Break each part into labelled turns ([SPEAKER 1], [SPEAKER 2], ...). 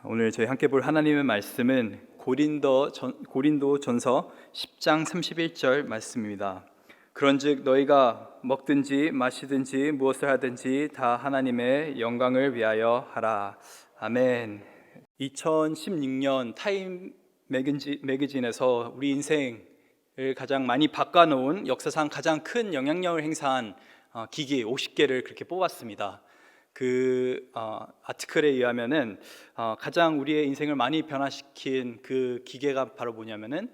[SPEAKER 1] 오늘 저희 함께 볼 하나님의 말씀은 고린도전서 10장 31절 말씀입니다. 그런즉 너희가 먹든지 마시든지 무엇을 하든지 다 하나님의 영광을 위하여 하라. 아멘. 2016년 타임 매거진에서 우리 인생을 가장 많이 바꿔놓은 역사상 가장 큰 영향력을 행사한 기기 50개를 그렇게 뽑았습니다. 아티클에 의하면은 가장 우리의 인생을 많이 변화시킨 그 기계가 바로 뭐냐면은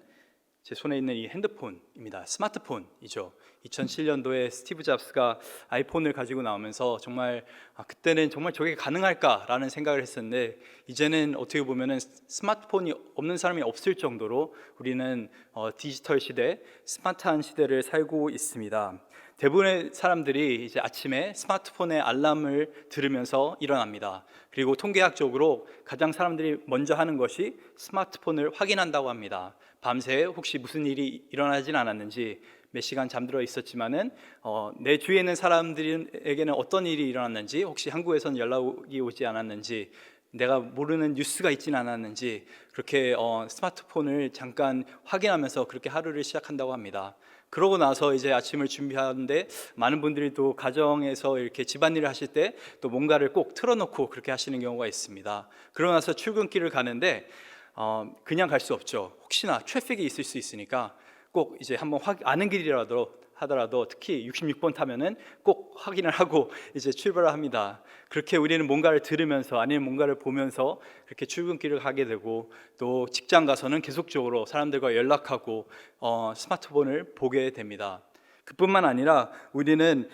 [SPEAKER 1] 제 손에 있는 이 핸드폰입니다. 스마트폰이죠. 2007년도에 스티브 잡스가 아이폰을 가지고 나오면서 정말 그때는 정말 저게 가능할까라는 생각을 했었는데, 이제는 어떻게 보면은 스마트폰이 없는 사람이 없을 정도로 우리는 디지털 시대, 스마트한 시대를 살고 있습니다. 대부분의 사람들이 이제 아침에 스마트폰의 알람을 들으면서 일어납니다. 그리고 통계학적으로 가장 사람들이 먼저 하는 것이 스마트폰을 확인한다고 합니다. 밤새 혹시 무슨 일이 일어나진 않았는지, 몇 시간 잠들어 있었지만은 내 주위에 있는 사람들에게는 어떤 일이 일어났는지, 혹시 한국에선 연락이 오지 않았는지, 내가 모르는 뉴스가 있지는 않았는지, 그렇게 스마트폰을 잠깐 확인하면서 그렇게 하루를 시작한다고 합니다. 그러고 나서 이제 아침을 준비하는데, 많은 분들이 또 가정에서 이렇게 집안일을 하실 때 또 뭔가를 꼭 틀어놓고 그렇게 하시는 경우가 있습니다. 그러고 나서 출근길을 가는데 그냥 갈 수 없죠. 혹시나 트래픽이 있을 수 있으니까 꼭 이제 한번 아는 길이라도 하더라도, 특히 66번 타면은 꼭 확인을 하고 이제 출발을 합니다. 그렇게 우리는 뭔가를 들으면서 아니면 뭔가를 보면서 그렇게 출근길을 가게 되고, 또 직장 가서는 계속적으로 사람들과 연락하고 스마트폰을 보게 됩니다. 그뿐만 아니라 우리는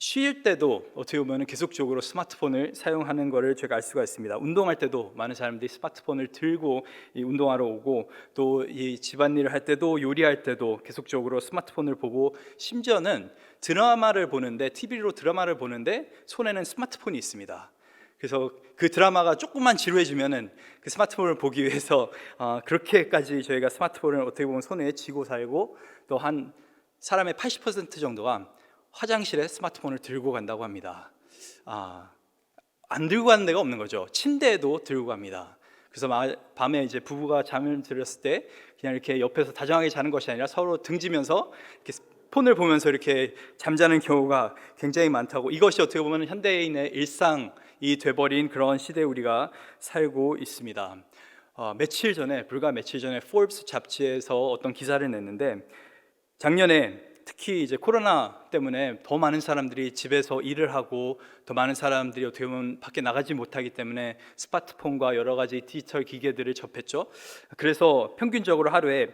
[SPEAKER 1] 쉴 때도 어떻게 보면 계속적으로 스마트폰을 사용하는 것을 제가 알 수가 있습니다. 운동할 때도 많은 사람들이 스마트폰을 들고 운동하러 오고, 또 이 집안일을 할 때도, 요리할 때도 계속적으로 스마트폰을 보고, 심지어는 드라마를 보는데, TV로 드라마를 보는데 손에는 스마트폰이 있습니다. 그래서 그 드라마가 조금만 지루해지면은 그 스마트폰을 보기 위해서 그렇게까지 저희가 스마트폰을 어떻게 보면 손에 쥐고 살고, 또 한 사람의 80% 정도가 화장실에 스마트폰을 들고 간다고 합니다. 안 들고 가는 데가 없는 거죠. 침대에도 들고 갑니다. 그래서 밤에 이제 부부가 잠을 들었을 때 그냥 이렇게 옆에서 다정하게 자는 것이 아니라 서로 등지면서 이렇게 폰을 보면서 이렇게 잠자는 경우가 굉장히 많다고. 이것이 어떻게 보면 현대인의 일상이 돼버린 그런 시대에 우리가 살고 있습니다. 불과 며칠 전에 포브스 잡지에서 어떤 기사를 냈는데, 작년에 특히 이제 코로나 때문에 더 많은 사람들이 집에서 일을 하고, 더 많은 사람들이 어떻게 보면 밖에 나가지 못하기 때문에 스마트폰과 여러 가지 디지털 기계들을 접했죠. 그래서 평균적으로 하루에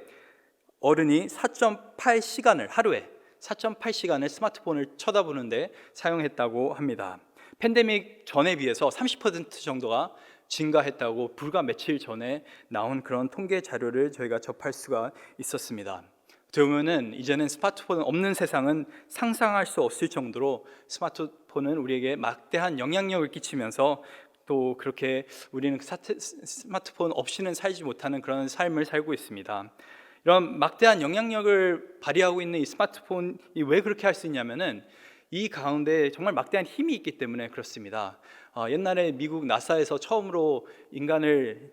[SPEAKER 1] 어른이 4.8시간을 스마트폰을 쳐다보는데 사용했다고 합니다. 팬데믹 전에 비해서 30% 정도가 증가했다고 불과 며칠 전에 나온 그런 통계 자료를 저희가 접할 수가 있었습니다. 그러면은 이제는 스마트폰 없는 세상은 상상할 수 없을 정도로 스마트폰은 우리에게 막대한 영향력을 끼치면서, 또 그렇게 우리는 스마트폰 없이는 살지 못하는 그런 삶을 살고 있습니다. 이런 막대한 영향력을 발휘하고 있는 이 스마트폰이 왜 그렇게 할 수 있냐면은, 이 가운데 정말 막대한 힘이 있기 때문에 그렇습니다. 옛날에 미국 나사에서 처음으로 인간을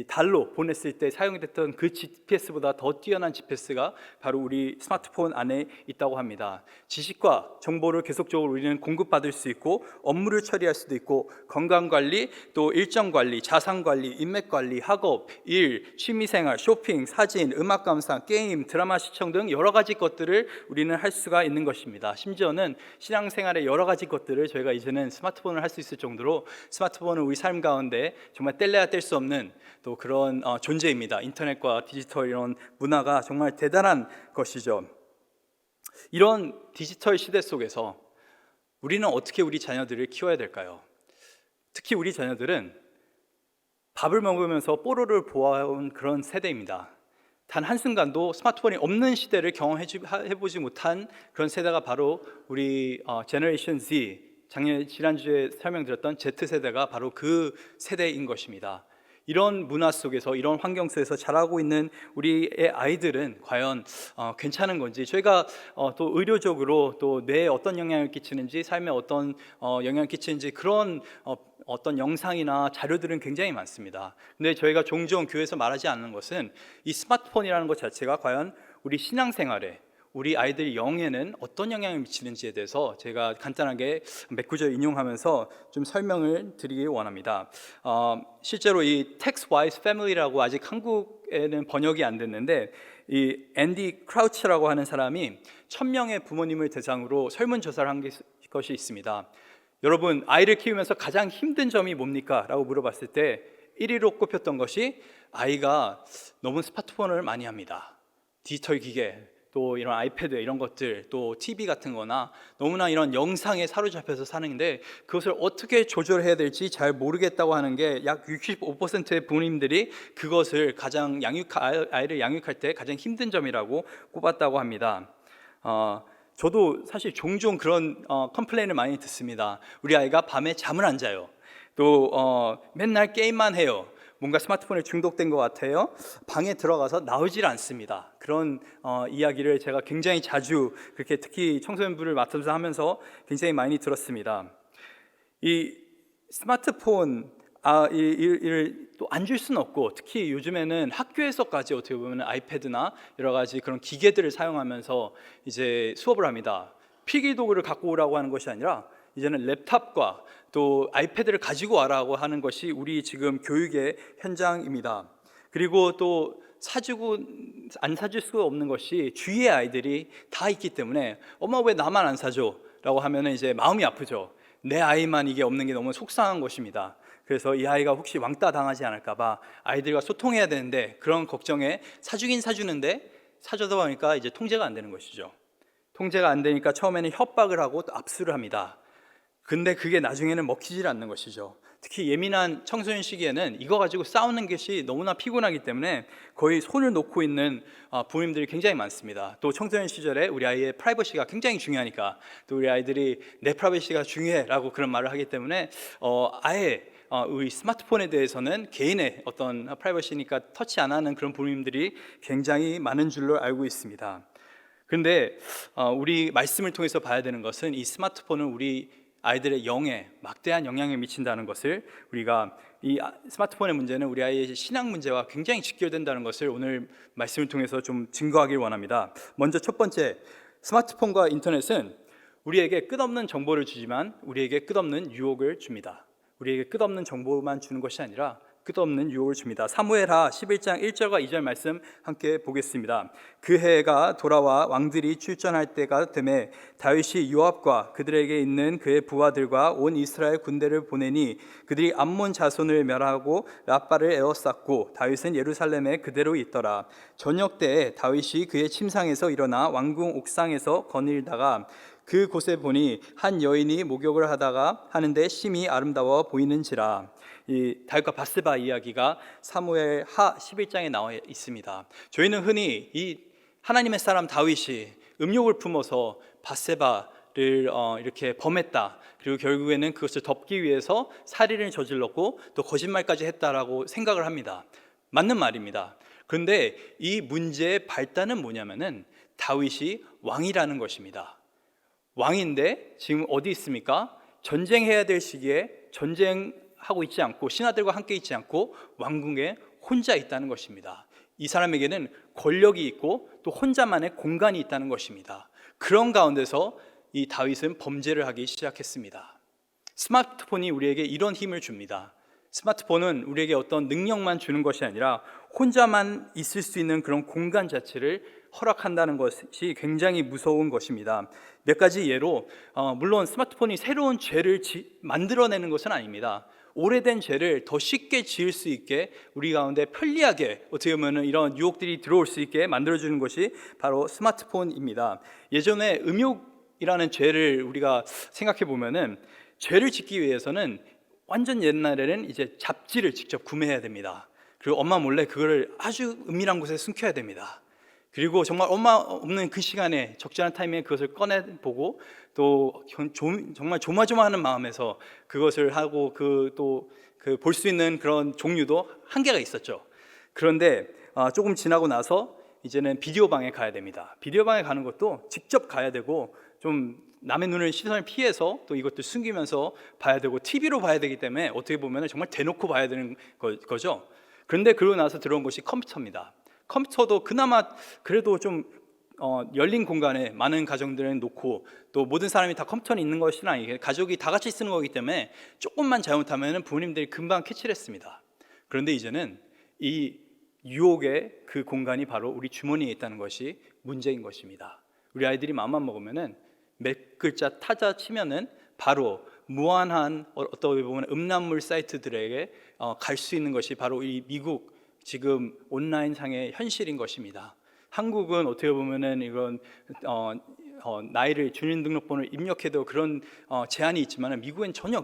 [SPEAKER 1] 달로 보냈을 때 사용됐던 그 GPS보다 더 뛰어난 GPS가 바로 우리 스마트폰 안에 있다고 합니다. 지식과 정보를 계속적으로 우리는 공급받을 수 있고, 업무를 처리할 수도 있고, 건강관리, 또 일정관리, 자산관리, 인맥관리, 학업, 일, 취미생활, 쇼핑, 사진, 음악 감상, 게임, 드라마 시청 등 여러 가지 것들을 우리는 할 수가 있는 것입니다. 심지어는 신앙생활의 여러 가지 것들을 저희가 이제는 스마트폰을 할 수 있을 정도로, 스마트폰은 우리 삶 가운데 정말 뗄래야 뗄 수 없는 또 그런 존재입니다. 인터넷과 디지털 이런 문화가 정말 대단한 것이죠. 이런 디지털 시대 속에서 우리는 어떻게 우리 자녀들을 키워야 될까요? 특히 우리 자녀들은 밥을 먹으면서 뽀로를 보아온 그런 세대입니다. 단 한순간도 스마트폰이 없는 시대를 경험해보지 못한 그런 세대가 바로 우리 제너레이션 Z, 지난주에 설명드렸던 Z세대가 바로 그 세대인 것입니다. 이런 문화 속에서, 이런 환경 속에서 자라고 있는 우리의 아이들은 과연 괜찮은 건지, 저희가 또 의료적으로 또 뇌에 어떤 영향을 끼치는지, 삶에 어떤 영향을 끼치는지 그런 어떤 영상이나 자료들은 굉장히 많습니다. 근데 저희가 종종 교회에서 말하지 않는 것은 이 스마트폰이라는 것 자체가 과연 우리 신앙생활에, 우리 아이들 영에는 어떤 영향을 미치는지에 대해서 제가 간단하게 몇 구절 인용하면서 좀 설명을 드리기 원합니다. 실제로 이 Text Wise Family라고 아직 한국에는 번역이 안 됐는데, 이 앤디 크라우치라고 하는 사람이 1000명의 부모님을 대상으로 설문조사를 한 것이 있습니다. 여러분, 아이를 키우면서 가장 힘든 점이 뭡니까? 라고 물어봤을 때 1위로 꼽혔던 것이 아이가 너무 스마트폰을 많이 합니다. 디지털 기계, 또 이런 아이패드 이런 것들, 또 TV 같은 거나 너무나 이런 영상에 사로잡혀서 사는데 그것을 어떻게 조절해야 될지 잘 모르겠다고 하는 게 약 65%의 부모님들이 그것을 가장 아이를 양육할 때 가장 힘든 점이라고 꼽았다고 합니다. 저도 사실 종종 그런 컴플레인을 많이 듣습니다. 우리 아이가 밤에 잠을 안 자요. 또 맨날 게임만 해요. 뭔가 스마트폰에 중독된 것 같아요. 방에 들어가서 나오질 않습니다. 그런 이야기를 제가 굉장히 자주, 그렇게 특히 청소년부를 맡으면서 하면서 굉장히 많이 들었습니다. 이 스마트폰 이를 또 안 줄 수는 없고, 특히 요즘에는 학교에서까지 어떻게 보면 아이패드나 여러 가지 그런 기계들을 사용하면서 이제 수업을 합니다. 필기도구를 갖고 오라고 하는 것이 아니라 이제는 랩탑과 또 아이패드를 가지고 와라고 하는 것이 우리 지금 교육의 현장입니다. 그리고 또 사주고 안 사줄 수가 없는 것이 주위의 아이들이 다 있기 때문에 엄마 왜 나만 안 사줘? 라고 하면 이제 마음이 아프죠. 내 아이만 이게 없는 게 너무 속상한 것입니다. 그래서 이 아이가 혹시 왕따 당하지 않을까 봐 아이들과 소통해야 되는데 그런 걱정에 사주긴 사주는데 사주다 보니까 이제 통제가 안 되는 것이죠. 통제가 안 되니까 처음에는 협박을 하고 또 압수를 합니다. 근데 그게 나중에는 먹히질 않는 것이죠. 특히 예민한 청소년 시기에는 이거 가지고 싸우는 것이 너무나 피곤하기 때문에 거의 손을 놓고 있는 부모님들이 굉장히 많습니다. 또 청소년 시절에 우리 아이의 프라이버시가 굉장히 중요하니까, 또 우리 아이들이 내 프라이버시가 중요해라고 그런 말을 하기 때문에 아예 우리 스마트폰에 대해서는 개인의 어떤 프라이버시니까 터치 안 하는 그런 부모님들이 굉장히 많은 줄로 알고 있습니다. 그런데 우리 말씀을 통해서 봐야 되는 것은 이 스마트폰은 우리 아이들의 영에 막대한 영향을 미친다는 것을, 우리가 이 스마트폰의 문제는 우리 아이의 신앙 문제와 굉장히 직결된다는 것을 오늘 말씀을 통해서 좀 증거하길 원합니다. 먼저 첫 번째, 스마트폰과 인터넷은 우리에게 끝없는 정보를 주지만 우리에게 끝없는 유혹을 줍니다. 우리에게 끝없는 정보만 주는 것이 아니라 끝없는 유혹을 줍니다. 사무엘하 11장 1절과 2절 말씀 함께 보겠습니다. 그 해가 돌아와 왕들이 출전할 때가 되매 다윗이 요압과 그들에게 있는 그의 부하들과 온 이스라엘 군대를 보내니 그들이 암몬 자손을 멸하고 라빠를 에워쌌고 다윗은 예루살렘에 그대로 있더라. 저녁 때에 다윗이 그의 침상에서 일어나 왕궁 옥상에서 거닐다가 그 곳에 보니 한 여인이 목욕을 하다가 하는데 심히 아름다워 보이는지라. 이 다윗과 바세바 이야기가 사무엘하 11장에 나와 있습니다. 저희는 흔히 이 하나님의 사람 다윗이 음욕을 품어서 바세바를 이렇게 범했다, 그리고 결국에는 그것을 덮기 위해서 살인을 저질렀고 또 거짓말까지 했다라고 생각을 합니다. 맞는 말입니다. 그런데 이 문제의 발단은 뭐냐면은 다윗이 왕이라는 것입니다. 왕인데 지금 어디 있습니까? 전쟁해야 될 시기에 전쟁하고 있지 않고 신하들과 함께 있지 않고 왕궁에 혼자 있다는 것입니다. 이 사람에게는 권력이 있고 또 혼자만의 공간이 있다는 것입니다. 그런 가운데서 이 다윗은 범죄를 하기 시작했습니다. 스마트폰이 우리에게 이런 힘을 줍니다. 스마트폰은 우리에게 어떤 능력만 주는 것이 아니라 혼자만 있을 수 있는 그런 공간 자체를 허락한다는 것이 굉장히 무서운 것입니다. 몇 가지 예로, 물론 스마트폰이 새로운 죄를 만들어내는 것은 아닙니다. 오래된 죄를 더 쉽게 지을 수 있게 우리 가운데 편리하게 어떻게 보면 이런 유혹들이 들어올 수 있게 만들어주는 것이 바로 스마트폰입니다. 예전에 음욕이라는 죄를 우리가 생각해 보면은, 죄를 짓기 위해서는 완전 옛날에는 이제 잡지를 직접 구매해야 됩니다. 그리고 엄마 몰래 그거를 아주 은밀한 곳에 숨겨야 됩니다. 그리고 정말 엄마 없는 그 시간에 적절한 타이밍에 그것을 꺼내보고 또 정말 조마조마하는 마음에서 그것을 하고 그 볼 수 있는 그런 종류도 한계가 있었죠. 그런데 조금 지나고 나서 이제는 비디오 방에 가야 됩니다. 비디오 방에 가는 것도 직접 가야 되고 좀 남의 눈을 시선을 피해서 또 이것도 숨기면서 봐야 되고 TV로 봐야 되기 때문에 어떻게 보면 정말 대놓고 봐야 되는 거죠. 그런데 그러고 나서 들어온 것이 컴퓨터입니다. 컴퓨터도 그나마 그래도 좀 열린 공간에 많은 가정들은 놓고 또 모든 사람이 다 컴퓨터는 있는 것이 아니고 가족이 다 같이 쓰는 거기 때문에 조금만 잘못하면 부모님들이 금방 캐치를 했습니다. 그런데 이제는 이 유혹의 그 공간이 바로 우리 주머니에 있다는 것이 문제인 것입니다. 우리 아이들이 마음만 먹으면은 몇 글자 타자 치면은 바로 무한한 어떻게 보면 음란물 사이트들에게 갈 수 있는 것이 바로 이 미국 지금 온라인 상의 현실인 것입니다. 한국은 어떻게 보면은 이런 나이를 주민등록번호를 입력해도 그런 제한이 있지만 미국엔 전혀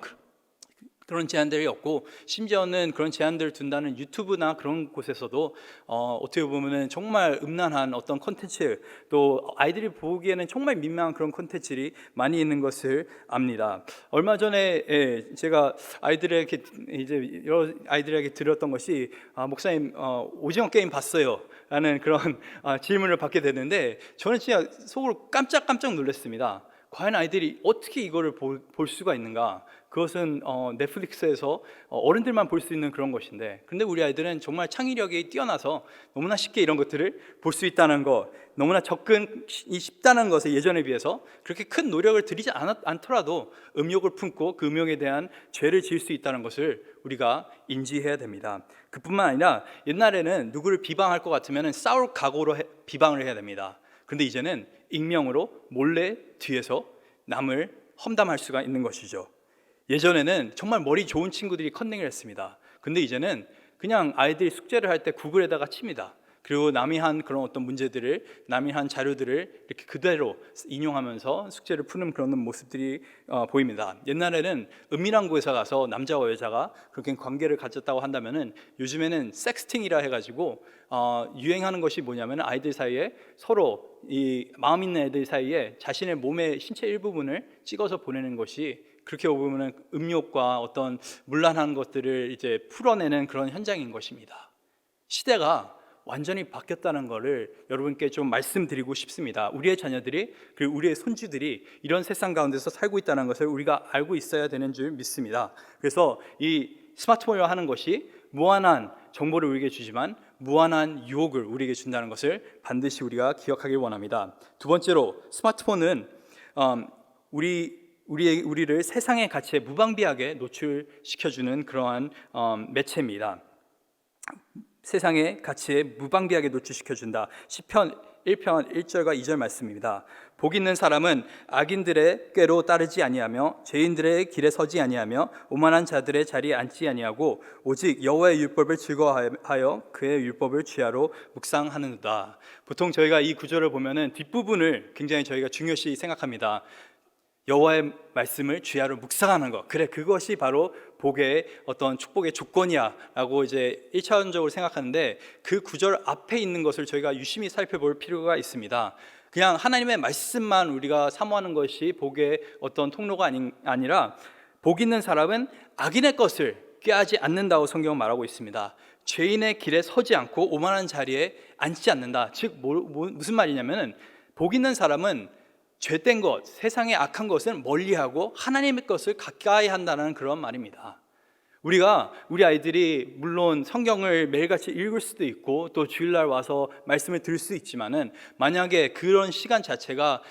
[SPEAKER 1] 그런 제한들이 없고 심지어는 그런 제한들을 둔다는 유튜브나 그런 곳에서도 어떻게 보면은 정말 음란한 어떤 콘텐츠 또 아이들이 보기에는 정말 민망한 그런 콘텐츠들이 많이 있는 것을 압니다. 얼마 전에 제가 아이들에게 이제 여러 아이들에게 들었던 것이 목사님 오징어 게임 봤어요? 라는 그런 질문을 받게 되는데 저는 진짜 속으로 깜짝 놀랐습니다. 과연 아이들이 어떻게 이거를 볼 수가 있는가? 그것은 넷플릭스에서 어른들만 볼 수 있는 그런 것인데, 근데 우리 아이들은 정말 창의력이 뛰어나서 너무나 쉽게 이런 것들을 볼 수 있다는 것, 너무나 접근이 쉽다는 것에 예전에 비해서 그렇게 큰 노력을 들이지 않더라도 음욕을 품고 그 음욕에 대한 죄를 지을 수 있다는 것을 우리가 인지해야 됩니다. 그뿐만 아니라 옛날에는 누구를 비방할 것 같으면 싸울 각오로 비방을 해야 됩니다. 그런데 이제는 익명으로 몰래 뒤에서 남을 험담할 수가 있는 것이죠. 예전에는 정말 머리 좋은 친구들이 컨닝을 했습니다. 근데 이제는 그냥 아이들이 숙제를 할 때 구글에다가 칩니다. 그리고 남이 한 그런 어떤 문제들을, 남이 한 자료들을 이렇게 그대로 인용하면서 숙제를 푸는 그런 모습들이 보입니다. 옛날에는 은밀한 곳에 가서 남자와 여자가 그렇게 관계를 가졌다고 한다면은 요즘에는 섹스팅이라 해가지고 유행하는 것이 뭐냐면 아이들 사이에 서로 이 마음 있는 애들 사이에 자신의 몸의 신체 일부분을 찍어서 보내는 것이 그렇게 보면 음욕과 어떤 문란한 것들을 이제 풀어내는 그런 현장인 것입니다. 시대가 완전히 바뀌었다는 것을 여러분께 좀 말씀드리고 싶습니다. 우리의 자녀들이 그리고 우리의 손주들이 이런 세상 가운데서 살고 있다는 것을 우리가 알고 있어야 되는 줄 믿습니다. 그래서 이 스마트폰이라 하는 것이 무한한 정보를 우리에게 주지만 무한한 유혹을 우리에게 준다는 것을 반드시 우리가 기억하길 원합니다. 두 번째로 스마트폰은 우리를 세상의 가치에 무방비하게 노출시켜주는 그러한 매체입니다. 세상의 가치에 무방비하게 노출시켜준다. 시편 1편 1절과 2절 말씀입니다. 복 있는 사람은 악인들의 꾀로 따르지 아니하며 죄인들의 길에 서지 아니하며 오만한 자들의 자리에 앉지 아니하고 오직 여호와의 율법을 즐거워하여 그의 율법을 주야로 묵상하는도다. 보통 저희가 이 구절을 보면은 뒷부분을 굉장히 저희가 중요시 생각합니다. 여호와의 말씀을 주야로 묵상하는 것, 그래 그것이 바로 복의 어떤 축복의 조건이야 라고 이제 1차원적으로 생각하는데 그 구절 앞에 있는 것을 저희가 유심히 살펴볼 필요가 있습니다. 그냥 하나님의 말씀만 우리가 사모하는 것이 복의 어떤 통로가 아니라 복 있는 사람은 악인의 것을 꾀하지 않는다고 성경은 말하고 있습니다. 죄인의 길에 서지 않고 오만한 자리에 앉지 않는다. 즉 무슨 말이냐면 복 있는 사람은 죄된 것, 세상의 악한 것은 멀리하고 하나님의 것을 가까이 한다는 그런 말입니다. 우리 아이들이 물론 성경을 매일같이 읽을 수도 있고 또 주일날 와서 말씀을 들을 수 있지만은 만약에 그런 시간 자체가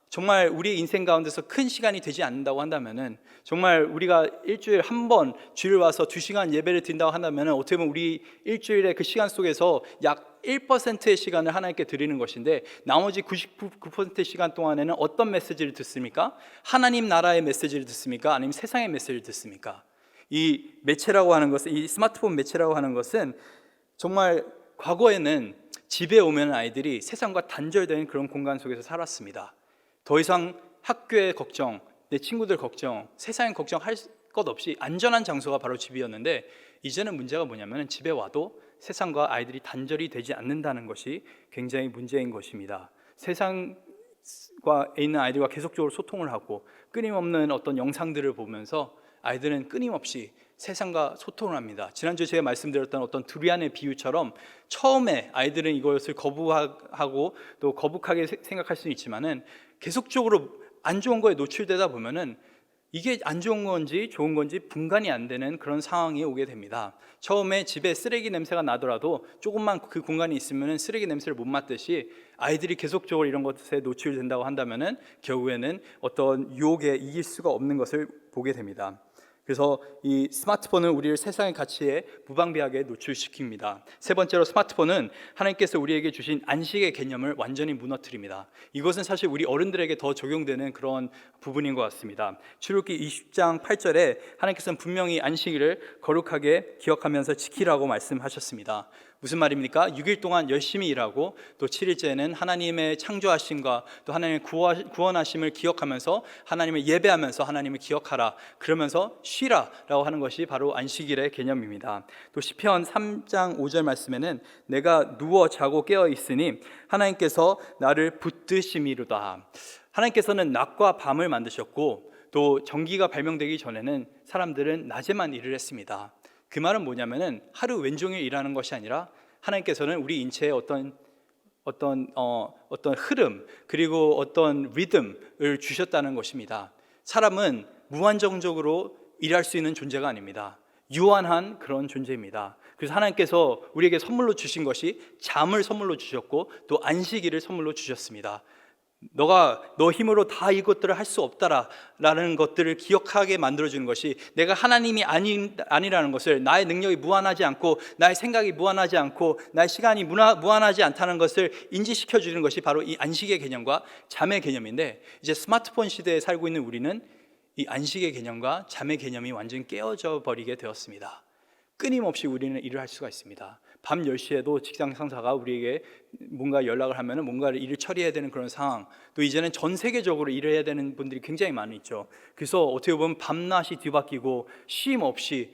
[SPEAKER 1] 정말 우리 인생 가운데서 큰 시간이 되지 않는다고 한다면은 정말 우리가 일주일에 한 번 주일 와서 2시간 예배를 드린다고 한다면은 어떻게 보면 우리 일주일의 그 시간 속에서 약 1%의 시간을 하나님께 드리는 것인데 나머지 99%의 시간 동안에는 어떤 메시지를 듣습니까? 하나님 나라의 메시지를 듣습니까? 아니면 세상의 메시지를 듣습니까? 이 매체라고 하는 것은, 이 스마트폰 매체라고 하는 것은 정말 과거에는 집에 오면 아이들이 세상과 단절된 그런 공간 속에서 살았습니다. 더 이상 학교의 걱정, 내 친구들 걱정, 세상의 걱정할 것 없이 안전한 장소가 바로 집이었는데 이제는 문제가 뭐냐면 집에 와도 세상과 아이들이 단절이 되지 않는다는 것이 굉장히 문제인 것입니다. 세상과 있는 아이들과 계속적으로 소통을 하고 끊임없는 어떤 영상들을 보면서 아이들은 끊임없이 세상과 소통을 합니다. 지난주에 제가 말씀드렸던 어떤 두리안의 비유처럼 처음에 아이들은 이것을 거부하고 또 거북하게 생각할 수는 있지만은 계속적으로 안 좋은 거에 노출되다 보면은 이게 안 좋은 건지 좋은 건지 분간이 안 되는 그런 상황이 오게 됩니다. 처음에 집에 쓰레기 냄새가 나더라도 조금만 그 공간이 있으면 쓰레기 냄새를 못 맡듯이 아이들이 계속적으로 이런 것에 노출된다고 한다면은 결국에는 어떤 유혹에 이길 수가 없는 것을 보게 됩니다. 그래서 이 스마트폰은 우리를 세상의 가치에 무방비하게 노출시킵니다. 세 번째로 스마트폰은 하나님께서 우리에게 주신 안식의 개념을 완전히 무너뜨립니다. 이것은 사실 우리 어른들에게 더 적용되는 그런 부분인 것 같습니다. 출애굽기 20장 8절에 하나님께서는 분명히 안식일을 거룩하게 기억하면서 지키라고 말씀하셨습니다. 무슨 말입니까? 6일 동안 열심히 일하고 또 7일째는 하나님의 창조하심과 또 하나님의 구원하심을 기억하면서 하나님을 예배하면서 하나님을 기억하라, 그러면서 쉬라라고 하는 것이 바로 안식일의 개념입니다. 또 시편 3장 5절 말씀에는 내가 누워 자고 깨어 있으니 하나님께서 나를 붙드심이로다. 하나님께서는 낮과 밤을 만드셨고 또 전기가 발명되기 전에는 사람들은 낮에만 일을 했습니다. 그 말은 뭐냐면은 하루 왼종일 일하는 것이 아니라 하나님께서는 우리 인체에 어떤 흐름 그리고 어떤 리듬을 주셨다는 것입니다. 사람은 무한정적으로 일할 수 있는 존재가 아닙니다. 유한한 그런 존재입니다. 그래서 하나님께서 우리에게 선물로 주신 것이 잠을 선물로 주셨고 또 안식일을 선물로 주셨습니다. 너가 너 힘으로 다 이것들을 할 수 없다라는 것들을 기억하게 만들어주는 것이 내가 하나님이 아니라는 것을, 나의 능력이 무한하지 않고 나의 생각이 무한하지 않고 나의 시간이 무한하지 않다는 것을 인지시켜주는 것이 바로 이 안식의 개념과 잠의 개념인데, 이제 스마트폰 시대에 살고 있는 우리는 이 안식의 개념과 잠의 개념이 완전히 깨어져 버리게 되었습니다. 끊임없이 우리는 일을 할 수가 있습니다. 밤 10시에도 직장 상사가 우리에게 뭔가 연락을 하면 뭔가 일을 처리해야 되는 그런 상황, 또 이제는 전 세계적으로 일을 해야 되는 분들이 굉장히 많이 있죠. 그래서 어떻게 보면 밤낮이 뒤바뀌고 쉼 없이,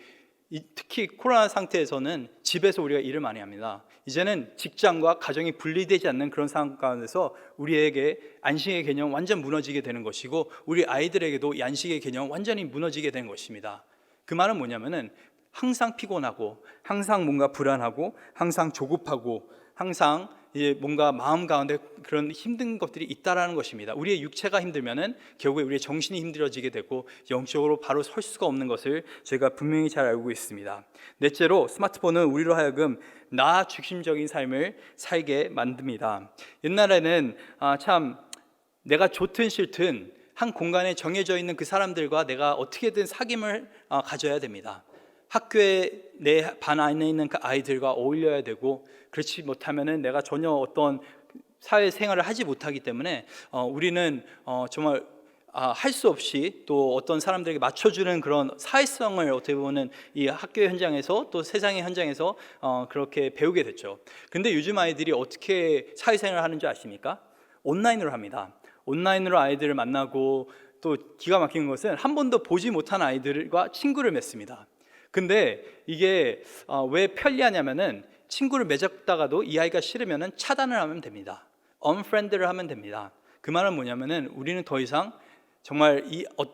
[SPEAKER 1] 특히 코로나 상태에서는 집에서 우리가 일을 많이 합니다. 이제는 직장과 가정이 분리되지 않는 그런 상황 가운데서 우리에게 안식의 개념 완전 무너지게 되는 것이고, 우리 아이들에게도 이 안식의 개념 완전히 무너지게 된 것입니다. 그 말은 뭐냐면은 항상 피곤하고 항상 뭔가 불안하고 항상 조급하고 항상 뭔가 마음 가운데 그런 힘든 것들이 있다라는 것입니다. 우리의 육체가 힘들면은 결국에 우리의 정신이 힘들어지게 되고 영적으로 바로 설 수가 없는 것을 제가 분명히 잘 알고 있습니다. 넷째로 스마트폰은 우리로 하여금 나 중심적인 삶을 살게 만듭니다. 옛날에는 참 내가 좋든 싫든 한 공간에 정해져 있는 그 사람들과 내가 어떻게든 사귐을 가져야 됩니다. 학교에 내 반 안에 있는 그 아이들과 어울려야 되고, 그렇지 못하면은 내가 전혀 어떤 사회생활을 하지 못하기 때문에 우리는 정말 할 수 없이 또 어떤 사람들에게 맞춰주는 그런 사회성을 어떻게 보면 이 학교 현장에서 또 세상의 현장에서 그렇게 배우게 됐죠. 근데 요즘 아이들이 어떻게 사회생활을 하는 줄 아십니까? 온라인으로 합니다. 온라인으로 아이들을 만나고, 또 기가 막힌 것은 한 번도 보지 못한 아이들과 친구를 맺습니다. 근데 이게 왜 편리하냐면은 친구를 맺었다가도 이 아이가 싫으면은 차단을 하면 됩니다. unfriend를 하면 됩니다. 그 말은 뭐냐면은 우리는 더 이상 정말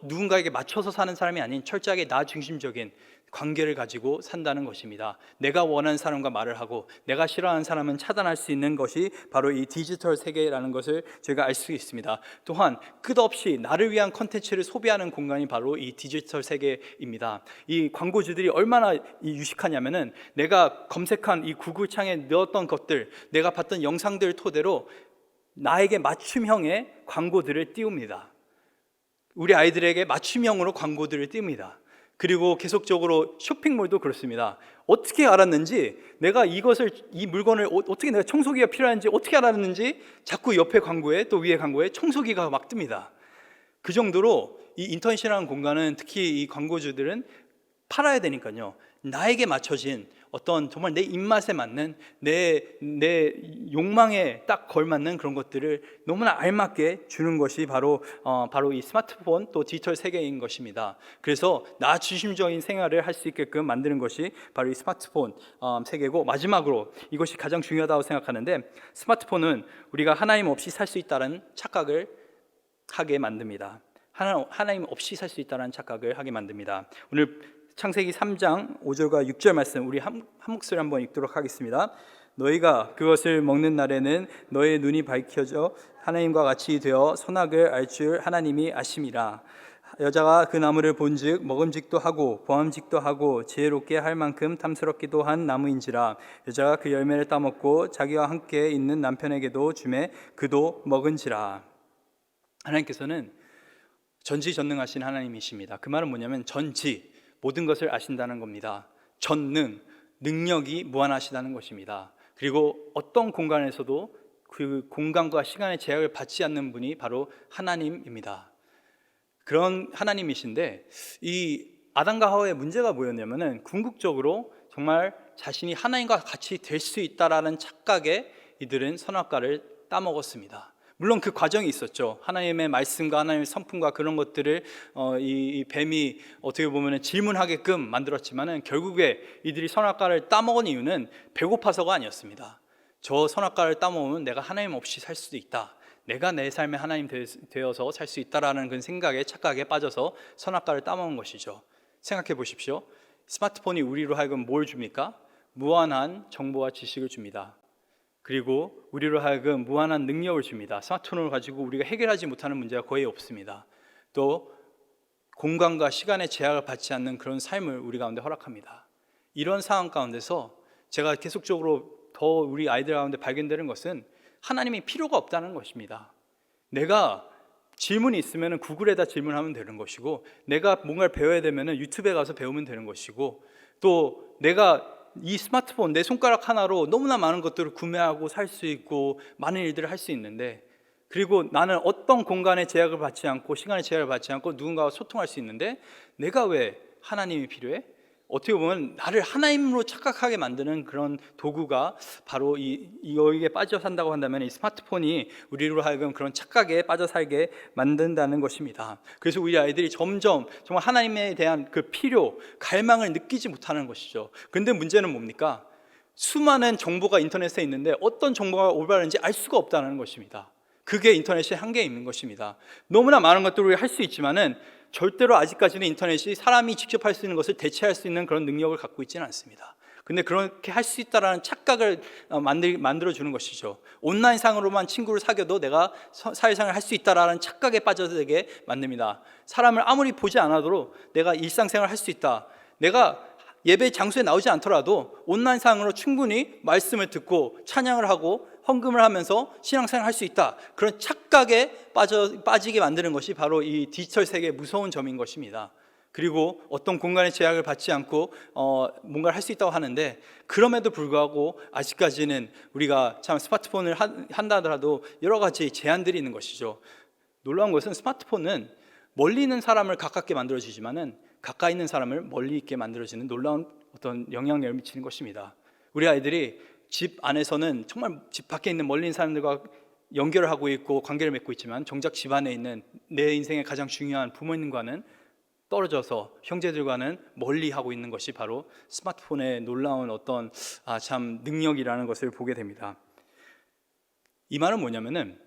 [SPEAKER 1] 누군가에게 맞춰서 사는 사람이 아닌 철저하게 나 중심적인 관계를 가지고 산다는 것입니다. 내가 원하는 사람과 말을 하고 내가 싫어하는 사람은 차단할 수 있는 것이 바로 이 디지털 세계라는 것을 제가 알 수 있습니다. 또한 끝없이 나를 위한 콘텐츠를 소비하는 공간이 바로 이 디지털 세계입니다. 이 광고주들이 얼마나 유식하냐면은 내가 검색한 이 구글 창에 넣었던 것들, 내가 봤던 영상들 토대로 나에게 맞춤형의 광고들을 띄웁니다. 우리 아이들에게 맞춤형으로 광고들을 띄웁니다. 그리고 계속적으로 쇼핑몰도 그렇습니다. 어떻게 알았는지, 내가 이 물건을 어떻게 내가 청소기가 필요한지 어떻게 알았는지 자꾸 옆에 광고에 또 위에 광고에 청소기가 막 뜹니다. 그 정도로 이 인터넷이라는 공간은, 특히 이 광고주들은 팔아야 되니까요, 나에게 맞춰진 어떤 정말 내 입맛에 맞는 내 욕망에 딱 걸맞는 그런 것들을 너무나 알맞게 주는 것이 바로 이 스마트폰 또 디지털 세계인 것입니다. 그래서 나 중심적인 생활을 할 수 있게끔 만드는 것이 바로 이 스마트폰 세계고, 마지막으로 이것이 가장 중요하다고 생각하는데, 스마트폰은 우리가 하나님 없이 살 수 있다는 착각을 하게 만듭니다. 하나님 없이 살 수 있다는 착각을 하게 만듭니다. 오늘 창세기 3장 5절과 6절 말씀 우리 한 목소리 한번 읽도록 하겠습니다. 너희가 그것을 먹는 날에는 너의 눈이 밝혀져 하나님과 같이 되어 선악을 알 줄 하나님이 아심이라. 여자가 그 나무를 본즉 먹음직도 하고 보암직도 하고 지혜롭게 할 만큼 탐스럽기도 한 나무인지라. 여자가 그 열매를 따먹고 자기와 함께 있는 남편에게도 주매 그도 먹은지라. 하나님께서는 전지전능하신 하나님이십니다. 그 말은 뭐냐면 전지, 모든 것을 아신다는 겁니다. 전능, 능력이 무한하시다는 것입니다. 그리고 어떤 공간에서도 그 공간과 시간의 제약을 받지 않는 분이 바로 하나님입니다. 그런 하나님이신데 이 아담과 하와의 문제가 뭐였냐면은 궁극적으로 정말 자신이 하나님과 같이 될 수 있다라는 착각에 이들은 선악과를 따먹었습니다. 물론 그 과정이 있었죠. 하나님의 말씀과 하나님의 성품과 그런 것들을 이 뱀이 어떻게 보면 질문하게끔 만들었지만은 결국에 이들이 선악과를 따먹은 이유는 배고파서가 아니었습니다. 저 선악과를 따먹으면 내가 하나님 없이 살 수도 있다. 내가 내 삶의 하나님 되어서 살 수 있다라는 그 생각에 착각에 빠져서 선악과를 따먹은 것이죠. 생각해 보십시오. 스마트폰이 우리로 하여금 뭘 줍니까? 무한한 정보와 지식을 줍니다. 그리고 우리로 하여금 무한한 능력을 줍니다. 스마트폰을 가지고 우리가 해결하지 못하는 문제가 거의 없습니다. 또 공간과 시간의 제약을 받지 않는 그런 삶을 우리 가운데 허락합니다. 이런 상황 가운데서 제가 계속적으로 더 우리 아이들 가운데 발견되는 것은 하나님이 필요가 없다는 것입니다. 내가 질문이 있으면 구글에다 질문하면 되는 것이고, 내가 뭔가를 배워야 되면 유튜브에 가서 배우면 되는 것이고, 또 내가 이 스마트폰 내 손가락 하나로 너무나 많은 것들을 구매하고 살 수 있고 많은 일들을 할 수 있는데, 그리고 나는 어떤 공간의 제약을 받지 않고 시간의 제약을 받지 않고 누군가와 소통할 수 있는데 내가 왜 하나님이 필요해? 어떻게 보면 나를 하나님으로 착각하게 만드는 그런 도구가 바로 여기에 빠져 산다고 한다면 이 스마트폰이 우리로 하여금 그런 착각에 빠져 살게 만든다는 것입니다. 그래서 우리 아이들이 점점 정말 하나님에 대한 그 필요, 갈망을 느끼지 못하는 것이죠. 그런데 문제는 뭡니까? 수많은 정보가 인터넷에 있는데 어떤 정보가 올바른지 알 수가 없다는 것입니다. 그게 인터넷의 한계에 있는 것입니다. 너무나 많은 것들을 할 수 있지만은 절대로 아직까지는 인터넷이 사람이 직접 할 수 있는 것을 대체할 수 있는 그런 능력을 갖고 있지는 않습니다. 근데 그렇게 할 수 있다라는 착각을 만들어주는 것이죠. 온라인상으로만 친구를 사귀어도 내가 사회생활을 할 수 있다라는 착각에 빠져들게 만듭니다. 사람을 아무리 보지 않아도 내가 일상생활을 할 수 있다. 내가 예배 장소에 나오지 않더라도 온라인상으로 충분히 말씀을 듣고 찬양을 하고 헌금을 하면서 신앙생활을 할 수 있다. 그런 착각에 빠지게 만드는 것이 바로 이 디지털 세계의 무서운 점인 것입니다. 그리고 어떤 공간의 제약을 받지 않고 뭔가를 할 수 있다고 하는데, 그럼에도 불구하고 아직까지는 우리가 참 스마트폰을 한다 하더라도 여러 가지 제한들이 있는 것이죠. 놀라운 것은 스마트폰은 멀리 있는 사람을 가깝게 만들어주지만은 가까이 있는 사람을 멀리 있게 만들어주는 놀라운 어떤 영향력을 미치는 것입니다. 우리 아이들이 집 안에서는 정말 집 밖에 있는 멀리 있는 사람들과 연결을 하고 있고 관계를 맺고 있지만 정작 집 안에 있는 내 인생의 가장 중요한 부모님과는 떨어져서 형제들과는 멀리 하고 있는 것이 바로 스마트폰의 놀라운 어떤 참 능력이라는 것을 보게 됩니다. 이 말은 뭐냐면은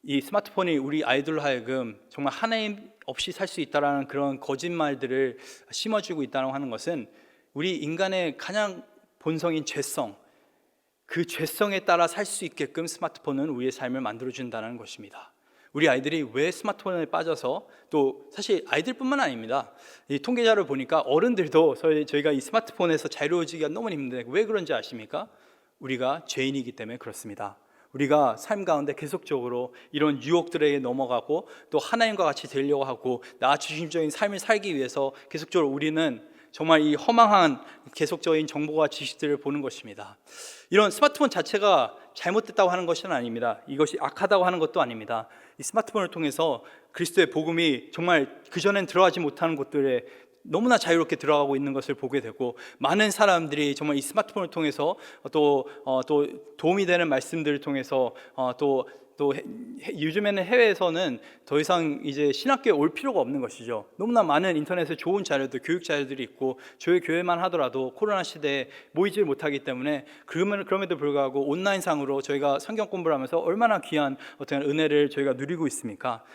[SPEAKER 1] 이 스마트폰이 우리 아이들로 하여금 정말 하나님 없이 살 수 있다라는 그런 거짓말들을 심어주고 있다고 하는 것은 우리 인간의 가장 본성인 죄성, 그 죄성에 따라 살 수 있게끔 스마트폰은 우리의 삶을 만들어준다는 것입니다. 우리 아이들이 왜 스마트폰에 빠져서, 또 사실 아이들뿐만 아닙니다. 이 통계자를 보니까 어른들도 저희가 이 스마트폰에서 자유로워지기가 너무 힘든데 왜 그런지 아십니까? 우리가 죄인이기 때문에 그렇습니다. 우리가 삶 가운데 계속적으로 이런 유혹들에 넘어가고 또 하나님과 같이 되려고 하고 나 중심적인 삶을 살기 위해서 계속적으로 우리는 정말 이 허망한 계속적인 정보와 지식들을 보는 것입니다. 이런 스마트폰 자체가 잘못됐다고 하는 것은 아닙니다. 이것이 악하다고 하는 것도 아닙니다. 이 스마트폰을 통해서 그리스도의 복음이 정말 그전엔 들어가지 못하는 곳들에 너무나 자유롭게 들어가고 있는 것을 보게 되고, 많은 사람들이 정말 이 스마트폰을 통해서 또 도움이 되는 말씀들을 통해서 또 요즘에는 해외에서는 더 이상 이제 신학교에 올 필요가 없는 것이죠. 너무나 많은 인터넷에 좋은 자료들, 교육 자료들이 있고 저희 교회만 하더라도 코로나 시대에 모이질 못하기 때문에 그럼에도 불구하고 온라인상으로 저희가 성경 공부를 하면서 얼마나 귀한 어떤 은혜를 저희가 누리고 있습니까?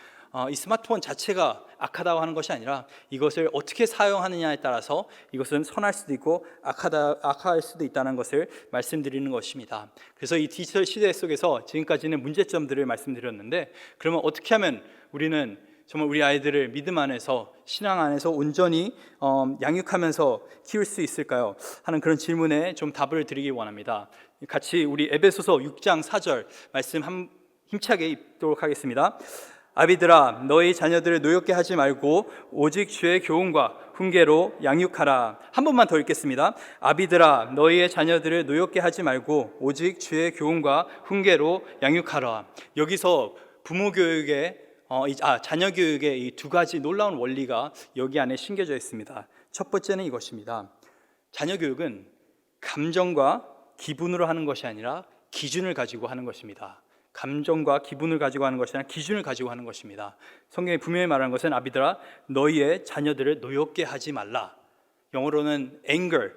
[SPEAKER 1] 이 스마트폰 자체가 악하다고 하는 것이 아니라 이것을 어떻게 사용하느냐에 따라서 이것은 선할 수도 있고 악할 수도 있다는 것을 말씀드리는 것입니다. 그래서 이 디지털 시대 속에서 지금까지는 문제점들을 말씀드렸는데, 그러면 어떻게 하면 우리는 정말 우리 아이들을 믿음 안에서, 신앙 안에서 온전히 양육하면서 키울 수 있을까요? 하는 그런 질문에 좀 답을 드리기 원합니다. 같이 우리 에베소서 6장 4절 말씀 힘차게 읽도록 하겠습니다. 아비들아, 너희 자녀들을 노엽게 하지 말고 오직 주의 교훈과 훈계로 양육하라. 한 번만 더 읽겠습니다. 아비들아, 너희의 자녀들을 노엽게 하지 말고 오직 주의 교훈과 훈계로 양육하라. 여기서 부모 교육의 자녀 교육의 이 두 가지 놀라운 원리가 여기 안에 심겨져 있습니다. 첫 번째는 이것입니다. 자녀 교육은 감정과 기분으로 하는 것이 아니라 기준을 가지고 하는 것입니다. 감정과 기분을 가지고 하는 것이 아니라 기준을 가지고 하는 것입니다. 성경이 분명히 말하는 것은 아비들아, 너희의 자녀들을 노엽게 하지 말라. 영어로는 anger,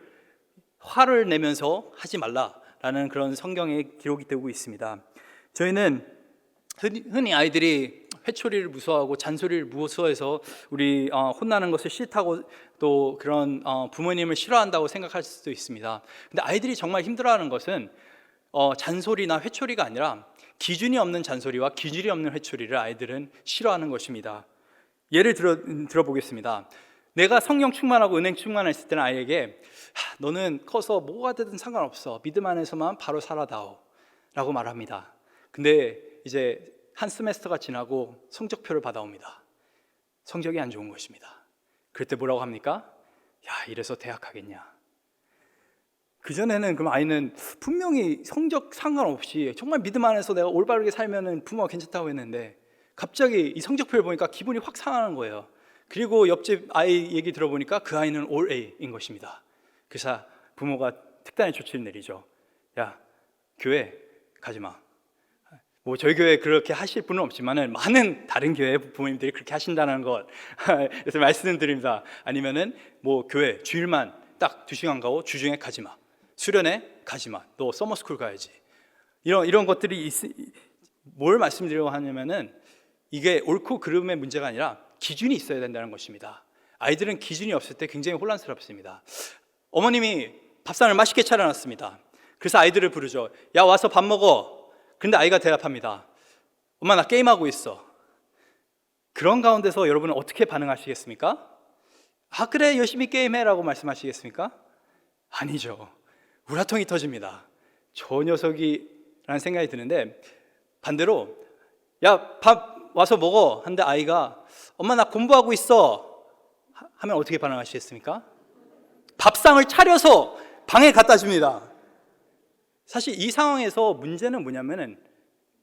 [SPEAKER 1] 화를 내면서 하지 말라라는 그런 성경의 기록이 되고 있습니다. 저희는 흔히 아이들이 회초리를 무서워하고 잔소리를 무서워해서 우리 혼나는 것을 싫다고, 또 그런 부모님을 싫어한다고 생각할 수도 있습니다. 근데 아이들이 정말 힘들어하는 것은 잔소리나 회초리가 아니라 기준이 없는 잔소리와 기준이 없는 회초리를 아이들은 싫어하는 것입니다. 예를 들어보겠습니다. 내가 성령 충만하고 은행 충만했을 때는 아이에게 너는 커서 뭐가 되든 상관없어, 믿음 안에서만 바로 살아다오 라고 말합니다. 근데 이제 한 세메스터가 지나고 성적표를 받아옵니다. 성적이 안 좋은 것입니다. 그럴 때 뭐라고 합니까? 야, 이래서 대학 가겠냐? 그전에는 그럼 아이는 분명히 성적 상관없이 정말 믿음 안에서 내가 올바르게 살면은 부모가 괜찮다고 했는데, 갑자기 이 성적표를 보니까 기분이 확 상하는 거예요. 그리고 옆집 아이 얘기 들어보니까 그 아이는 올 A인 것입니다. 그래서 부모가 특단의 조치를 내리죠. 야, 교회 가지 마. 뭐 저희 교회 그렇게 하실 분은 없지만은 많은 다른 교회 부모님들이 그렇게 하신다는 것 그래서 말씀드립니다. 아니면은 뭐 교회 주일만 딱 2시간 가고 주중에 가지 마. 수련회 가지 마. 너 서머스쿨 가야지. 이런 것들이 뭘 말씀드리려고 하냐면은 이게 옳고 그름의 문제가 아니라 기준이 있어야 된다는 것입니다. 아이들은 기준이 없을 때 굉장히 혼란스럽습니다. 어머님이 밥상을 맛있게 차려놨습니다. 그래서 아이들을 부르죠. 야, 와서 밥 먹어. 근데 아이가 대답합니다. 엄마, 나 게임하고 있어. 그런 가운데서 여러분은 어떻게 반응하시겠습니까? 아, 그래, 열심히 게임해라고 말씀하시겠습니까? 아니죠. 우라통이 터집니다. 저 녀석이라는 생각이 드는데, 반대로 야, 밥 와서 먹어 하는데 아이가 엄마, 나 공부하고 있어 하면 어떻게 반응하시겠습니까? 밥상을 차려서 방에 갖다 줍니다. 사실 이 상황에서 문제는 뭐냐면은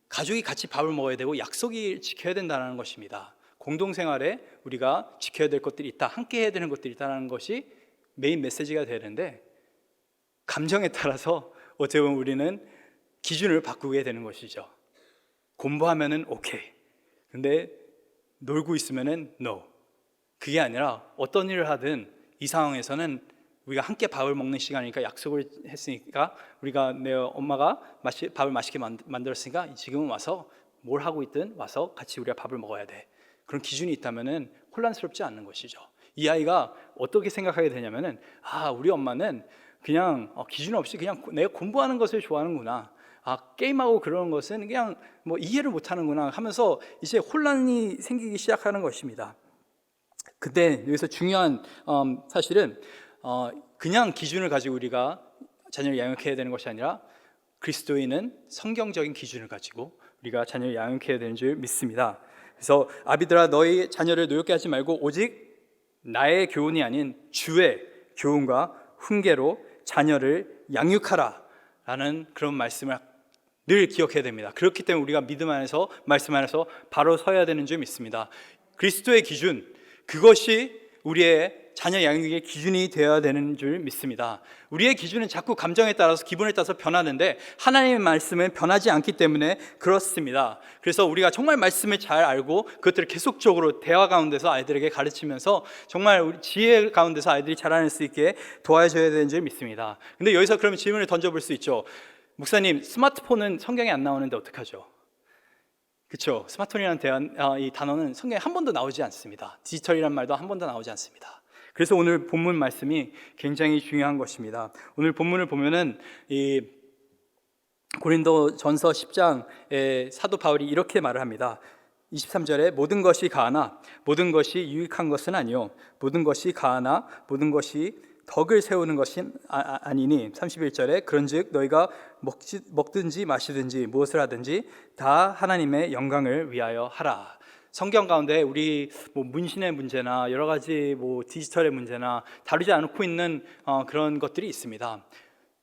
[SPEAKER 1] 가족이 같이 밥을 먹어야 되고 약속이 지켜야 된다는 것입니다. 공동생활에 우리가 지켜야 될 것들이 있다, 함께 해야 되는 것들이 있다는 것이 메인 메시지가 되는데, 감정에 따라서 어떻게 보면 우리는 기준을 바꾸게 되는 것이죠. 공부하면은 오케이, 근데 놀고 있으면은 no. 그게 아니라 어떤 일을 하든 이 상황에서는 우리가 함께 밥을 먹는 시간이니까, 약속을 했으니까, 우리가 내 엄마가 밥을 맛있게 만들었으니까 지금은 와서 뭘 하고 있든 와서 같이 우리가 밥을 먹어야 돼. 그런 기준이 있다면은 혼란스럽지 않는 것이죠. 이 아이가 어떻게 생각하게 되냐면은, 아, 우리 엄마는 그냥 기준 없이 그냥 내가 공부하는 것을 좋아하는구나. 아, 게임하고 그러는 것은 그냥 뭐 이해를 못하는구나 하면서 이제 혼란이 생기기 시작하는 것입니다. 근데 여기서 중요한 사실은 그냥 기준을 가지고 우리가 자녀를 양육해야 되는 것이 아니라 그리스도인은 성경적인 기준을 가지고 우리가 자녀를 양육해야 되는 줄 믿습니다. 그래서 아비들아, 너희 자녀를 노엽게 하지 말고 오직 나의 교훈이 아닌 주의 교훈과 훈계로 자녀를 양육하라 라는 그런 말씀을 늘 기억해야 됩니다. 그렇기 때문에 우리가 믿음 안에서, 말씀 안에서 바로 서야 되는 줄 믿습니다. 그리스도의 기준, 그것이 우리의 자녀 양육의 기준이 되어야 되는 줄 믿습니다. 우리의 기준은 자꾸 감정에 따라서, 기분에 따라서 변하는데 하나님의 말씀은 변하지 않기 때문에 그렇습니다. 그래서 우리가 정말 말씀을 잘 알고 그것들을 계속적으로 대화 가운데서 아이들에게 가르치면서 정말 우리 지혜 가운데서 아이들이 자라날 수 있게 도와줘야 되는 줄 믿습니다. 근데 여기서 그러면 질문을 던져볼 수 있죠. 목사님, 스마트폰은 성경에 안 나오는데 어떡하죠? 그렇죠. 스마트폰이라는 이 단어는 성경에 한 번도 나오지 않습니다. 디지털이라는 말도 한 번도 나오지 않습니다. 그래서 오늘 본문 말씀이 굉장히 중요한 것입니다. 오늘 본문을 보면은 이 고린도전서 10장에 사도 바울이 이렇게 말을 합니다. 23절에 모든 것이 가하나 모든 것이 유익한 것은 아니요 모든 것이 가하나 모든 것이 덕을 세우는 것은 아니니 31절에 그런즉 너희가 먹든지 마시든지 무엇을 하든지 다 하나님의 영광을 위하여 하라. 성경 가운데 우리 문신의 문제나 여러 가지 디지털의 문제나 다루지 않고 있는 그런 것들이 있습니다.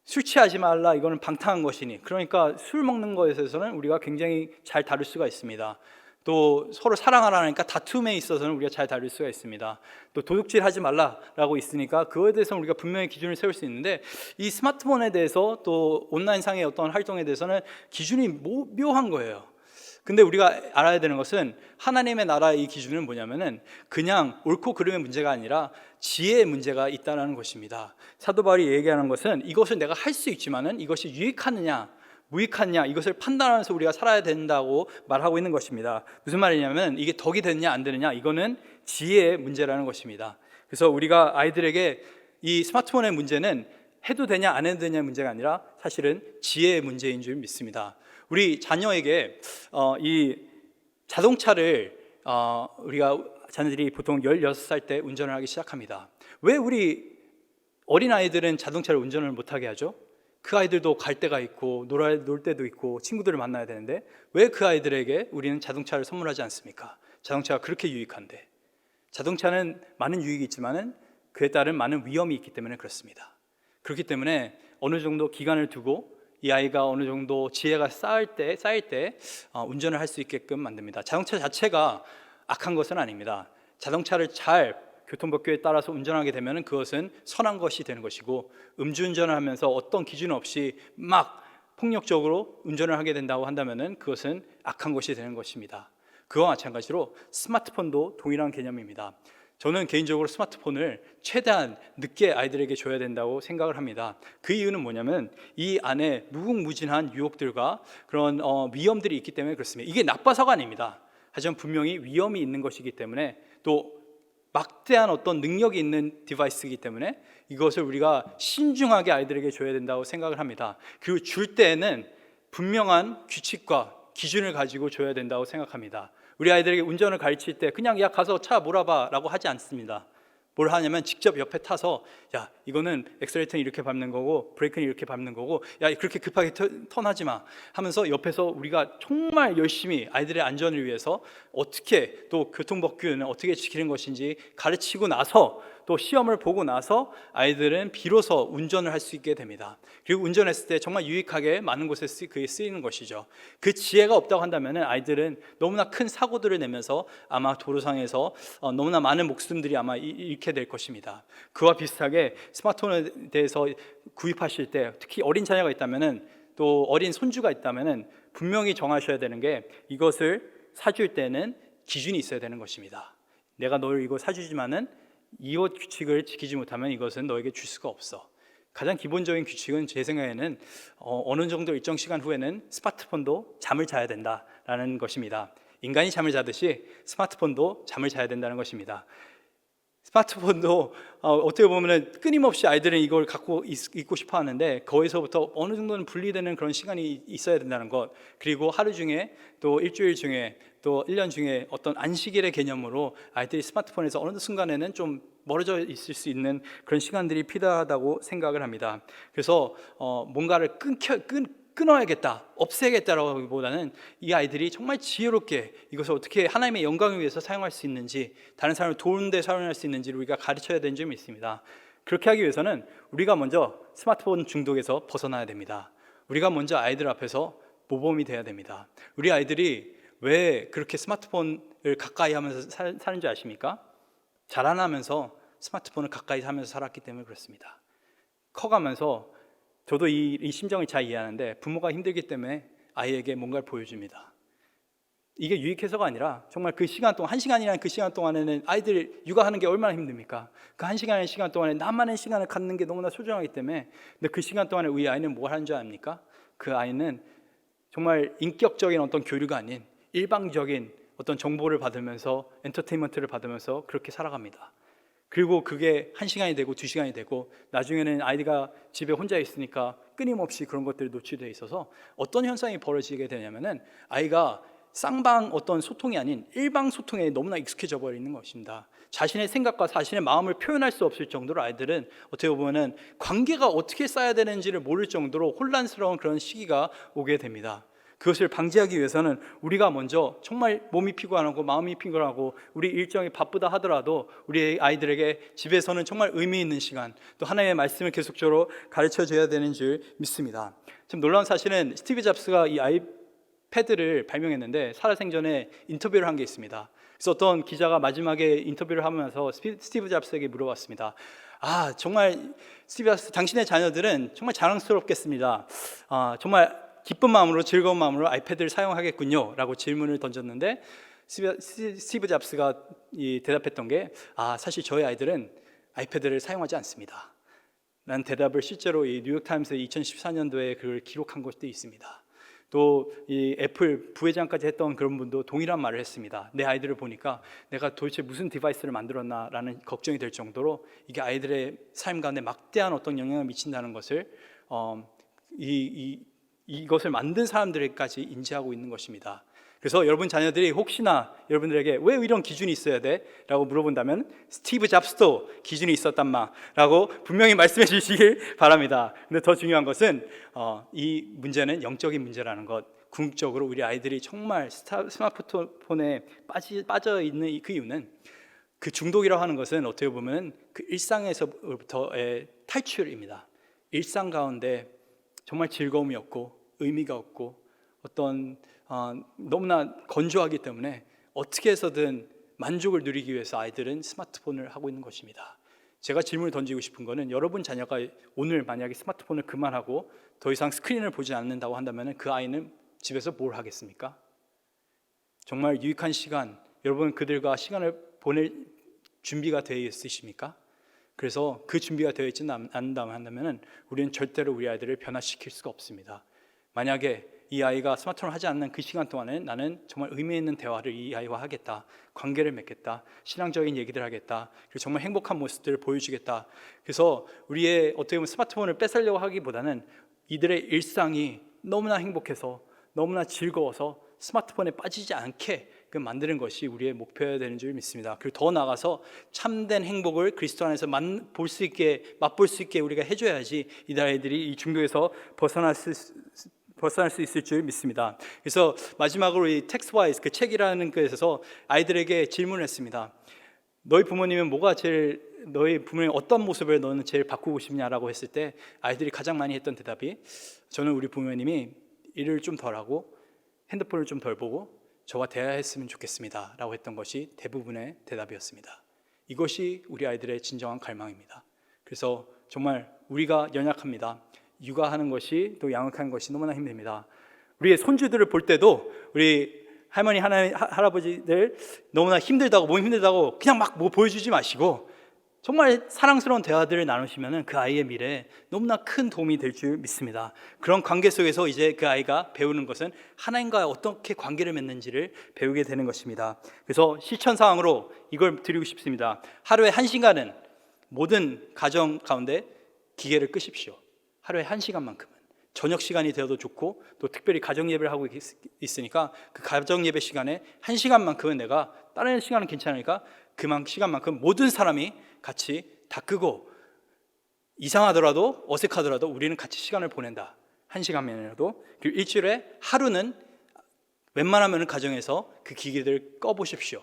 [SPEAKER 1] 술 취하지 말라, 이거는 방탕한 것이니, 그러니까 술 먹는 것에 대해서는 우리가 굉장히 잘 다룰 수가 있습니다. 또 서로 사랑하라니까 다툼에 있어서는 우리가 잘 다룰 수가 있습니다. 또 도둑질 하지 말라라고 있으니까 그거에 대해서는 우리가 분명히 기준을 세울 수 있는데, 이 스마트폰에 대해서 또 온라인상의 어떤 활동에 대해서는 기준이 묘한 거예요. 근데 우리가 알아야 되는 것은 하나님의 나라의 이 기준은 뭐냐면은 그냥 옳고 그름의 문제가 아니라 지혜의 문제가 있다는 것입니다. 사도 바울이 얘기하는 것은 이것을 내가 할 수 있지만은 이것이 유익하느냐 무익하냐 이것을 판단하면서 우리가 살아야 된다고 말하고 있는 것입니다. 무슨 말이냐면 이게 덕이 되느냐 안 되느냐, 이거는 지혜의 문제라는 것입니다. 그래서 우리가 아이들에게 이 스마트폰의 문제는 해도 되냐 안 해도 되냐의 문제가 아니라 사실은 지혜의 문제인 줄 믿습니다. 우리 자녀에게 이 자동차를 우리가 자녀들이 보통 16살 때 운전을 하기 시작합니다. 왜 우리 어린아이들은 자동차를 운전을 못하게 하죠? 그 아이들도 갈 데가 있고 놀 때도 있고 친구들을 만나야 되는데 왜 그 아이들에게 우리는 자동차를 선물하지 않습니까? 자동차가 그렇게 유익한데. 자동차는 많은 유익이 있지만은 그에 따른 많은 위험이 있기 때문에 그렇습니다. 그렇기 때문에 어느 정도 기간을 두고 이 아이가 어느 정도 지혜가 쌓일 때 운전을 할 수 있게끔 만듭니다. 자동차 자체가 악한 것은 아닙니다. 자동차를 잘 교통법규에 따라서 운전하게 되면 그것은 선한 것이 되는 것이고, 음주운전을 하면서 어떤 기준 없이 막 폭력적으로 운전을 하게 된다고 한다면 그것은 악한 것이 되는 것입니다. 그와 마찬가지로 스마트폰도 동일한 개념입니다. 저는 개인적으로 스마트폰을 최대한 늦게 아이들에게 줘야 된다고 생각을 합니다. 그 이유는 뭐냐면 이 안에 무궁무진한 유혹들과 그런 위험들이 있기 때문에 그렇습니다. 이게 나빠서가 아닙니다. 하지만 분명히 위험이 있는 것이기 때문에, 또 막대한 어떤 능력이 있는 디바이스이기 때문에 이것을 우리가 신중하게 아이들에게 줘야 된다고 생각을 합니다. 그리고 줄 때에는 분명한 규칙과 기준을 가지고 줘야 된다고 생각합니다. 우리 아이들에게 운전을 가르칠 때 그냥 야 가서 차 몰아봐 라고 하지 않습니다. 뭘 하냐면 직접 옆에 타서 야 이거는 엑셀레이터는 이렇게 밟는 거고 브레이크는 이렇게 밟는 거고 야 그렇게 급하게 턴하지 마 하면서 옆에서 우리가 정말 열심히 아이들의 안전을 위해서 어떻게, 또 교통법규는 어떻게 지키는 것인지 가르치고 나서, 또 시험을 보고 나서 아이들은 비로소 운전을 할 수 있게 됩니다. 그리고 운전했을 때 정말 유익하게 많은 곳에 그게 쓰이는 것이죠. 그 지혜가 없다고 한다면 아이들은 너무나 큰 사고들을 내면서 아마 도로상에서 너무나 많은 목숨들이 아마 잃게 될 것입니다. 그와 비슷하게 스마트폰에 대해서 구입하실 때, 특히 어린 자녀가 있다면, 또 어린 손주가 있다면 분명히 정하셔야 되는 게, 이것을 사줄 때는 기준이 있어야 되는 것입니다. 내가 널 이거 사주지만은 이것 규칙을 지키지 못하면 이것은 너에게 줄 수가 없어. 가장 기본적인 규칙은 제 생각에는 어느 정도 일정 시간 후에는 스마트폰도 잠을 자야 된다라는 것입니다. 인간이 잠을 자듯이 스마트폰도 잠을 자야 된다는 것입니다. 스마트폰도 어떻게 보면 끊임없이 아이들은 이걸 갖고 있고 싶어 하는데 거기서부터 어느 정도는 분리되는 그런 시간이 있어야 된다는 것, 그리고 하루 중에 또 일주일 중에 또 1년 중에 어떤 안식일의 개념으로 아이들이 스마트폰에서 어느 순간에는 좀 멀어져 있을 수 있는 그런 시간들이 필요하다고 생각을 합니다. 그래서 뭔가를 끊어야겠다, 없애야겠다라고 보다는 이 아이들이 정말 지혜롭게 이것을 어떻게 하나님의 영광을 위해서 사용할 수 있는지, 다른 사람을 도우는 데 사용할 수 있는지를 우리가 가르쳐야 되는 점이 있습니다. 그렇게 하기 위해서는 우리가 먼저 스마트폰 중독에서 벗어나야 됩니다. 우리가 먼저 아이들 앞에서 모범이 돼야 됩니다. 우리 아이들이 왜 그렇게 스마트폰을 가까이 하면서 사는 줄 아십니까? 자라나면서 스마트폰을 가까이 하면서 살았기 때문에 그렇습니다. 커가면서 저도 이 심정을 잘 이해하는데, 부모가 힘들기 때문에 아이에게 뭔가를 보여줍니다. 이게 유익해서가 아니라 정말 그 시간 동안, 1시간이라는 그 시간 동안에는 아이들 육아하는 게 얼마나 힘듭니까? 그 1시간의 시간 동안에 나만의 시간을 갖는 게 너무나 소중하기 때문에. 근데 그 시간 동안에 우리 아이는 뭘 하는 줄 압니까? 그 아이는 정말 인격적인 어떤 교류가 아닌 일방적인 어떤 정보를 받으면서 엔터테인먼트를 받으면서 그렇게 살아갑니다. 그리고 그게 1시간이 되고 2시간이 되고 나중에는 아이가 집에 혼자 있으니까 끊임없이 그런 것들이 노출되어 있어서 어떤 현상이 벌어지게 되냐면은 아이가 쌍방 어떤 소통이 아닌 일방 소통에 너무나 익숙해져 버리는 것입니다. 자신의 생각과 자신의 마음을 표현할 수 없을 정도로 아이들은 어떻게 보면은 관계가 어떻게 쌓여야 되는지를 모를 정도로 혼란스러운 그런 시기가 오게 됩니다. 그것을 방지하기 위해서는 우리가 먼저 정말 몸이 피곤하고 마음이 피곤하고 우리 일정이 바쁘다 하더라도 우리 아이들에게 집에서는 정말 의미 있는 시간, 또 하나님의 말씀을 계속적으로 가르쳐 줘야 되는 줄 믿습니다. 참 놀라운 사실은 스티브 잡스가 이 아이패드를 발명했는데 살아생전에 인터뷰를 한 게 있습니다. 그래서 어떤 기자가 마지막에 인터뷰를 하면서 스티브 잡스에게 물어봤습니다. 정말 스티브 잡스, 당신의 자녀들은 정말 자랑스럽겠습니다. 정말 기쁜 마음으로 즐거운 마음으로 아이패드를 사용하겠군요 라고 질문을 던졌는데 스티브 잡스가 대답했던 게 사실 저희 아이들은 아이패드를 사용하지 않습니다 라는 대답을 실제로 이 뉴욕타임스 2014년도에 그걸 기록한 것도 있습니다. 또 이 애플 부회장까지 했던 그런 분도 동일한 말을 했습니다. 내 아이들을 보니까 내가 도대체 무슨 디바이스를 만들었나라는 걱정이 될 정도로 이게 아이들의 삶 가운데 막대한 어떤 영향을 미친다는 것을 이것을 만든 사람들에게까지 인지하고 있는 것입니다. 그래서 여러분 자녀들이 혹시나 여러분들에게 왜 이런 기준이 있어야 돼? 라고 물어본다면 스티브 잡스도 기준이 있었단 라고 분명히 말씀해 주시길 바랍니다. 근데 더 중요한 것은 이 문제는 영적인 문제라는 것, 궁극적으로 우리 아이들이 정말 스마트폰에 빠져 있는 그 이유는 그 중독이라고 하는 것은 어떻게 보면 그 일상에서부터의 탈출입니다. 일상 가운데 정말 즐거움이 없고 의미가 없고 어떤 너무나 건조하기 때문에 어떻게 해서든 만족을 누리기 위해서 아이들은 스마트폰을 하고 있는 것입니다. 제가 질문을 던지고 싶은 거는 여러분 자녀가 오늘 만약에 스마트폰을 그만하고 더 이상 스크린을 보지 않는다고 한다면 그 아이는 집에서 뭘 하겠습니까? 정말 유익한 시간, 여러분 그들과 시간을 보낼 준비가 되어 있으십니까? 그래서 그 준비가 되어 있지는 않는다고 한다면 우리는 절대로 우리 아이들을 변화시킬 수가 없습니다. 만약에 이 아이가 스마트폰을 하지 않는 그 시간 동안에 나는 정말 의미 있는 대화를 이 아이와 하겠다, 관계를 맺겠다, 신앙적인 얘기를 하겠다, 그리고 정말 행복한 모습들을 보여주겠다. 그래서 우리의 어떻게 보면 스마트폰을 뺏으려고 하기보다는 이들의 일상이 너무나 행복해서 너무나 즐거워서 스마트폰에 빠지지 않게 만드는 것이 우리의 목표여야 되는 줄 믿습니다. 그리고 더 나아가서 참된 행복을 그리스도 안에서 볼 수 있게, 맛볼 수 있게 우리가 해줘야지 이 아이들이 이 중독에서 벗어날 수 있을 줄 믿습니다. 그래서 마지막으로 이 텍스트와이즈, 그 책이라는 것에서 아이들에게 질문을 했습니다. 너희 부모님은 너희 부모님 어떤 모습을 너는 제일 바꾸고 싶냐라고 했을 때 아이들이 가장 많이 했던 대답이 저는 우리 부모님이 일을 좀 덜 하고 핸드폰을 좀 덜 보고 저와 대화했으면 좋겠습니다 라고 했던 것이 대부분의 대답이었습니다. 이것이 우리 아이들의 진정한 갈망입니다. 그래서 정말 우리가 연약합니다. 육아하는 것이 또 양육하는 것이 너무나 힘듭니다. 우리의 손주들을 볼 때도 우리 할머니 할아버지들 너무나 힘들다고, 몸이 힘들다고 그냥 막 뭐 보여주지 마시고 정말 사랑스러운 대화들을 나누시면 그 아이의 미래에 너무나 큰 도움이 될 줄 믿습니다. 그런 관계 속에서 이제 그 아이가 배우는 것은 하나님과 어떻게 관계를 맺는지를 배우게 되는 것입니다. 그래서 실천 사항으로 이걸 드리고 싶습니다. 하루에 1시간은 모든 가정 가운데 기계를 끄십시오. 하루에 1시간만큼은. 저녁 시간이 되어도 좋고 또 특별히 가정 예배를 하고 있으니까 그 가정 예배 시간에 1시간만큼은 내가 다른 시간은 괜찮으니까 그 시간만큼 모든 사람이 같이 다 끄고 이상하더라도 어색하더라도 우리는 같이 시간을 보낸다. 1시간만이라도. 그리고 일주일에 하루는 웬만하면 가정에서 그 기기들을 꺼보십시오.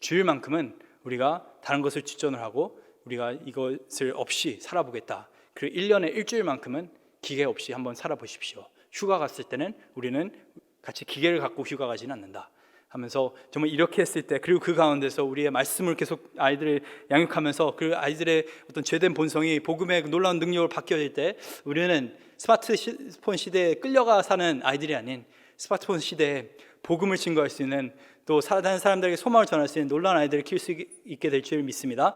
[SPEAKER 1] 주일만큼은 우리가 다른 것을 뒷전을 하고 우리가 이것을 없이 살아보겠다. 그리고 1년에 일주일만큼은 기계 없이 한번 살아보십시오. 휴가 갔을 때는 우리는 같이 기계를 갖고 휴가 가지는 않는다 하면서 정말 이렇게 했을 때, 그리고 그 가운데서 우리의 말씀을 계속 아이들을 양육하면서 그 아이들의 어떤 죄된 본성이 복음의 놀라운 능력을 바뀌어질 때 우리는 스마트폰 시대에 끌려가 사는 아이들이 아닌 스마트폰 시대에 복음을 증거할 수 있는, 또 다른 사람들에게 소망을 전할 수 있는 놀라운 아이들을 키울 수 있게 될 줄 믿습니다.